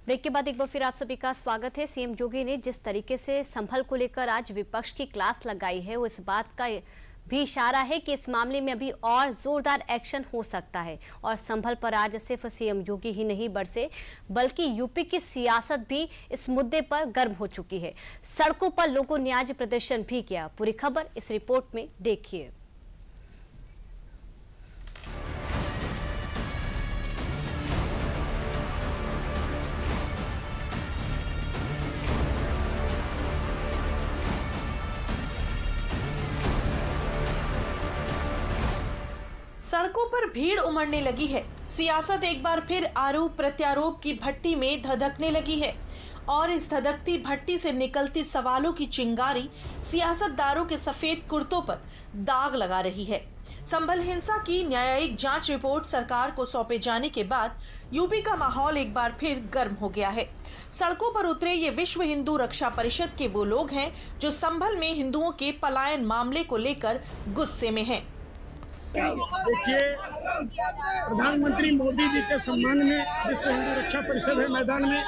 Break के बाद एक बार फिर आप सभी का स्वागत है। सीएम योगी ने जिस तरीके से संभल को लेकर आज विपक्ष की क्लास लगाई है, वो इस बात का भी इशारा है कि इस मामले में अभी और जोरदार एक्शन हो सकता है। और संभल पर आज सिर्फ सीएम योगी ही नहीं बरसे, बल्कि यूपी की सियासत भी इस मुद्दे पर गर्म हो चुकी है। सड़कों पर लोगों ने आज प्रदर्शन भी किया। पूरी खबर इस रिपोर्ट में देखिए। सड़कों पर भीड़ उमड़ने लगी है। सियासत एक बार फिर आरोप प्रत्यारोप की भट्टी में धधकने लगी है और इस धधकती भट्टी से निकलती सवालों की चिंगारी सियासतदारों के सफेद कुर्तों पर दाग लगा रही है। संभल हिंसा की न्यायिक जांच रिपोर्ट सरकार को सौंपे जाने के बाद यूपी का माहौल एक बार फिर गर्म हो गया है। सड़कों पर उतरे ये विश्व हिंदू रक्षा परिषद के वो लोग हैं जो संभल में हिंदुओं के पलायन मामले को लेकर गुस्से में हैं। देखिए, प्रधानमंत्री मोदी जी के सम्मान में विश्व हिंदू रक्षा परिषद है मैदान में।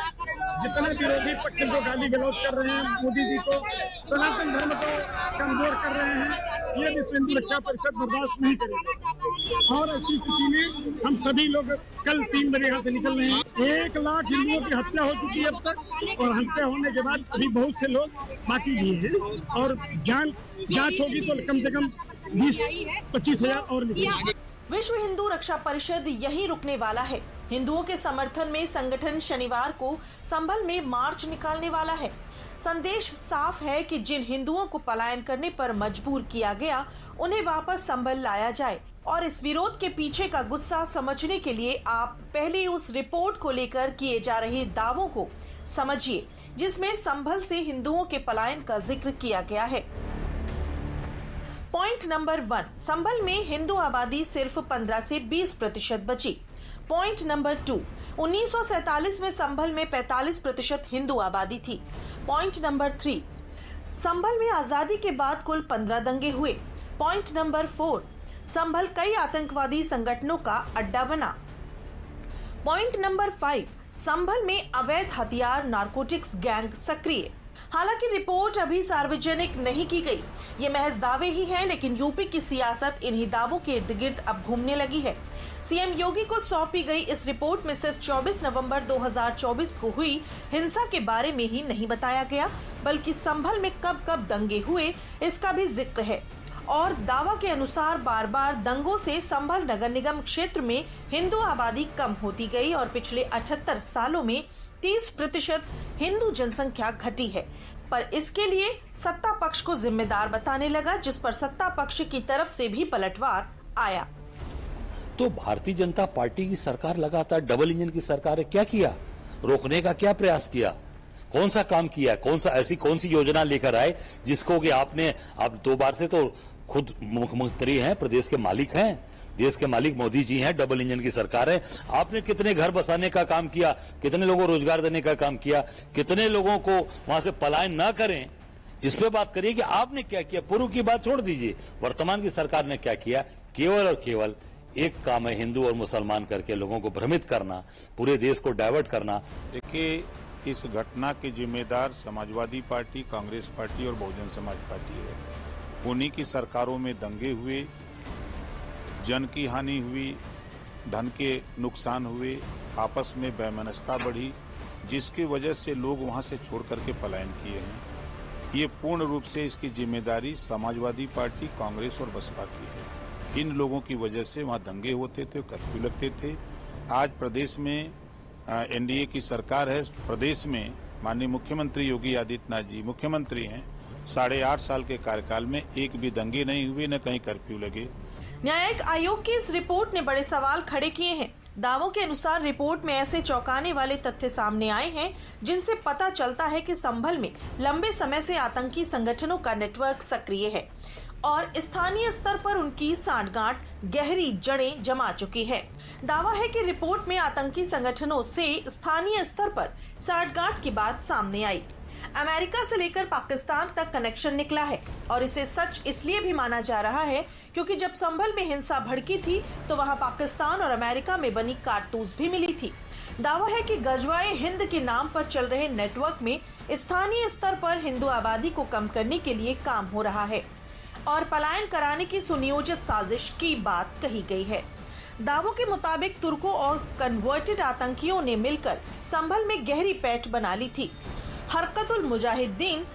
जितने विरोधी पक्ष जो गाली गलौज कर रहे हैं, मोदी जी को, सनातन धर्म को कमजोर कर रहे हैं, ये विश्व हिंदू रक्षा परिषद बर्दाश्त नहीं करेगी। और ऐसी स्थिति में हम सभी लोग कल 3 बजे यहाँ से निकल रहे हैं। 1 लाख हिंदुओं की हत्या हो चुकी है अब तक, और हत्या होने के बाद अभी बहुत से लोग बाकी भी हैं, और जांच होगी तो कम से कम 20-25 हजार और निकलेंगे। विश्व हिंदू रक्षा परिषद यहीं रुकने वाला है। हिंदुओं के समर्थन में संगठन शनिवार को संभल में मार्च निकालने वाला है। संदेश साफ है कि जिन हिंदुओं को पलायन करने पर मजबूर किया गया, उन्हें वापस संभल लाया जाए। और इस विरोध के पीछे का गुस्सा समझने के लिए आप पहले उस रिपोर्ट को लेकर किए जा रहे दावों को समझिए, जिसमें संभल से हिंदुओं के पलायन का जिक्र किया गया है। पॉइंट नंबर 1, संभल में हिंदू आबादी सिर्फ 15 से 20% बची। पॉइंट नंबर 2, 1947 में संभल में 45% हिंदू आबादी थी। पॉइंट नंबर 3, संभल में आजादी के बाद कुल 15 दंगे हुए। पॉइंट नंबर 4, संभल कई आतंकवादी संगठनों का अड्डा बना। पॉइंट नंबर 5, संभल में अवैध हथियार नारकोटिक्स गैंग सक्रिय। हालांकि रिपोर्ट अभी सार्वजनिक नहीं की गई, ये महज दावे ही हैं, लेकिन यूपी की सियासत इन्हीं दावों के इर्द गिर्द अब घूमने लगी है। सीएम योगी को सौंपी गई इस रिपोर्ट में सिर्फ 24 नवंबर 2024 को हुई हिंसा के बारे में ही नहीं बताया गया, बल्कि संभल में कब कब दंगे हुए इसका भी जिक्र है। और दावा के अनुसार बार बार दंगों से संभल नगर निगम क्षेत्र में हिंदू आबादी कम होती गई और पिछले 78 सालों में 30% हिंदू जनसंख्या घटी है। पर इसके लिए सत्ता पक्ष को जिम्मेदार बताने लगा, जिस पर सत्ता पक्ष की तरफ से भी पलटवार आया। तो भारतीय जनता पार्टी की सरकार लगातार डबल इंजन की सरकार है। क्या किया? रोकने का क्या प्रयास किया? कौन सा काम किया? कौन सी योजना लेकर आए जिसको कि आपने, आप 2 बार से तो खुद मुख्यमंत्री हैं, प्रदेश के मालिक हैं, देश के मालिक मोदी जी हैं, डबल इंजन की सरकार है। आपने कितने घर बसाने का काम किया, कितने लोगों को रोजगार देने का काम किया, कितने लोगों को वहां से पलायन न करें, इस पे बात करिए कि आपने क्या किया। पूर्व की बात छोड़ दीजिए, वर्तमान की सरकार ने क्या किया। केवल और केवल एक काम है, हिंदू और मुसलमान करके लोगों को भ्रमित करना, पूरे देश को डाइवर्ट करना। देखिए, इस घटना के जिम्मेदार समाजवादी पार्टी, कांग्रेस पार्टी और बहुजन समाज पार्टी है। उन्हीं की सरकारों में दंगे हुए, जन की हानि हुई, धन के नुकसान हुए, आपस में बेमनस्ता बढ़ी, जिसकी वजह से लोग वहां से छोड़ करके पलायन किए हैं। ये पूर्ण रूप से इसकी जिम्मेदारी समाजवादी पार्टी, कांग्रेस और बसपा की है। इन लोगों की वजह से वहां दंगे होते थे, कर्फ्यू लगते थे। आज प्रदेश में एनडीए की सरकार है। प्रदेश में माननीय मुख्यमंत्री योगी आदित्यनाथ जी मुख्यमंत्री हैं। 8.5 साल के कार्यकाल में एक भी दंगे नहीं हुए, न कहीं कर्फ्यू लगे। न्यायिक आयोग की इस रिपोर्ट ने बड़े सवाल खड़े किए हैं। दावों के अनुसार रिपोर्ट में ऐसे चौंकाने वाले तथ्य सामने आए हैं जिनसे पता चलता है कि संभल में लंबे समय से आतंकी संगठनों का नेटवर्क सक्रिय है और स्थानीय स्तर पर उनकी सांठगांठ गहरी जड़ें जमा चुकी है। दावा है कि रिपोर्ट में आतंकी संगठनों से स्थानीय स्तर पर सांठगांठ की बात सामने आई। अमेरिका से लेकर पाकिस्तान तक कनेक्शन निकला है और इसे सच इसलिए भी माना जा रहा है क्योंकि जब संभल में हिंसा भड़की थी तो वहां पाकिस्तान और अमेरिका में बनी कारतूस भी मिली थी। दावा है कि गजवाए हिंद के नाम पर चल रहे नेटवर्क में स्थानीय स्तर पर हिंदू आबादी को कम करने के लिए काम हो रहा है और पलायन कराने की सुनियोजित साजिश की बात कही गई है। दावों के मुताबिक तुर्कों और कन्वर्टेड आतंकियों ने मिलकर संभल में गहरी पैठ बना ली थी। हरकतुल मुजाहिदीन,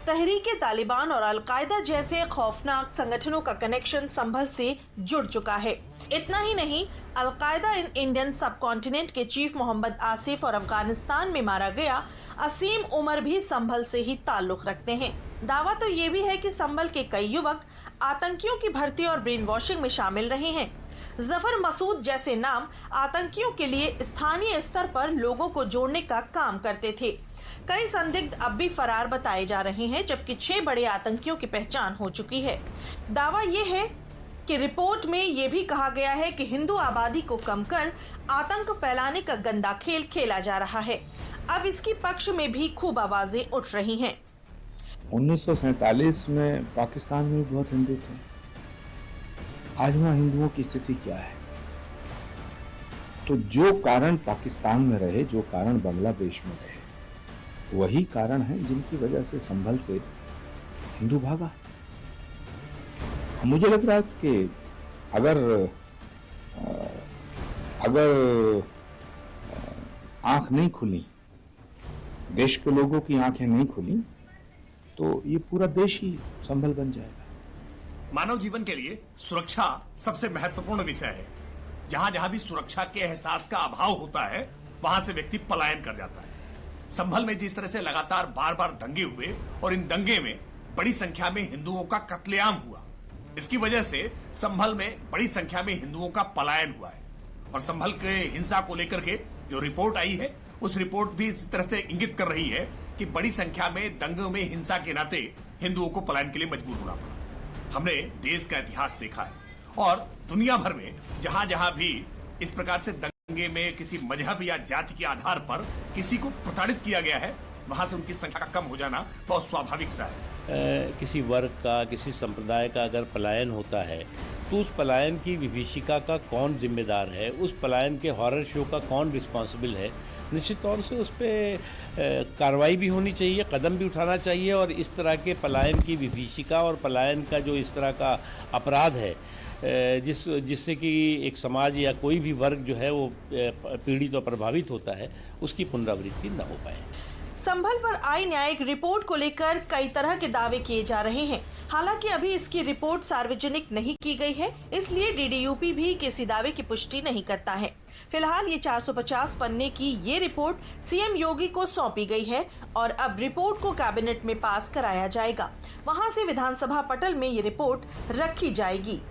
तहरीके तालिबान और अलकायदा जैसे खौफनाक संगठनों का कनेक्शन संभल से जुड़ चुका है। इतना ही नहीं, अलकायदा इंडियन सब कॉन्टिनेंट के चीफ मोहम्मद आसिफ और अफगानिस्तान में मारा गया असीम उमर भी संभल से ही ताल्लुक रखते हैं। दावा तो ये भी है कि संभल के कई युवक आतंकियों की भर्ती और ब्रेन वॉशिंग में शामिल रहे हैं। जफर मसूद जैसे नाम आतंकियों के लिए स्थानीय स्तर पर लोगों को जोड़ने का काम करते थे। कई संदिग्ध अब भी फरार बताए जा रहे हैं, जबकि 6 बड़े आतंकियों की पहचान हो चुकी है। दावा यह है कि रिपोर्ट में यह भी कहा गया है कि हिंदू आबादी को कम कर आतंक फैलाने का गंदा खेल खेला जा रहा है। अब इसकी पक्ष में भी खूब आवाजें उठ रही हैं। 1947 में पाकिस्तान में बहुत हिंदू थे। आज वहाँ हिंदुओं की स्थिति क्या है? तो जो कारण पाकिस्तान में रहे, जो कारण बांग्लादेश में रहे, वही कारण है जिनकी वजह से संभल से हिंदू भागा। मुझे लग रहा है कि अगर आंख नहीं खुली, देश के लोगों की आंखें नहीं खुली, तो ये पूरा देश ही संभल बन जाएगा। मानव जीवन के लिए सुरक्षा सबसे महत्वपूर्ण विषय है। जहां जहां भी सुरक्षा के एहसास का अभाव होता है, वहां से व्यक्ति पलायन कर जाता है। संभल में जिस तरह से लगातार बार बार दंगे हुए और इन दंगे में बड़ी संख्या में हिंदुओं का कत्लेआम हुआ, इसकी वजह से संभल में बड़ी संख्या में हिंदुओं का पलायन हुआ है। और संभल के हिंसा को लेकर के जो रिपोर्ट आई है, उस रिपोर्ट भी इस तरह से इंगित कर रही है कि बड़ी संख्या में दंगों में हिंसा के नाते हिंदुओं को पलायन के लिए मजबूर होना पड़ा। हमने देश का इतिहास देखा है और दुनिया भर में जहां जहां भी इस प्रकार से दंगे में किसी मजहब या जाति के आधार पर किसी को प्रताड़ित किया गया है, वहां से उनकी संख्या का कम हो जाना बहुत स्वाभाविक सा है। किसी वर्ग का, किसी संप्रदाय का अगर पलायन होता है तो उस पलायन की विभीषिका का कौन जिम्मेदार है, उस पलायन के हॉरर शो का कौन रिस्पॉन्सिबल है। निश्चित तौर से उस पर कार्रवाई भी होनी चाहिए, कदम भी उठाना चाहिए और इस तरह के पलायन की विभीषिका और पलायन का जो इस तरह का अपराध है जिससे कि एक समाज या कोई भी वर्ग जो है वो पीड़ित और प्रभावित होता है, उसकी पुनरावृत्ति न हो पाए। संभल पर आई न्यायिक रिपोर्ट को लेकर कई तरह के दावे किए जा रहे हैं। हालांकि अभी इसकी रिपोर्ट सार्वजनिक नहीं की गई है, इसलिए डीडीयूपी भी किसी दावे की पुष्टि नहीं करता है। फिलहाल ये 450 पन्ने की ये रिपोर्ट सीएम योगी को सौंपी गई है और अब रिपोर्ट को कैबिनेट में पास कराया जाएगा। वहां से विधानसभा पटल में ये रिपोर्ट रखी जाएगी।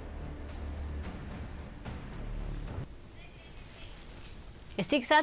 इसी के साथ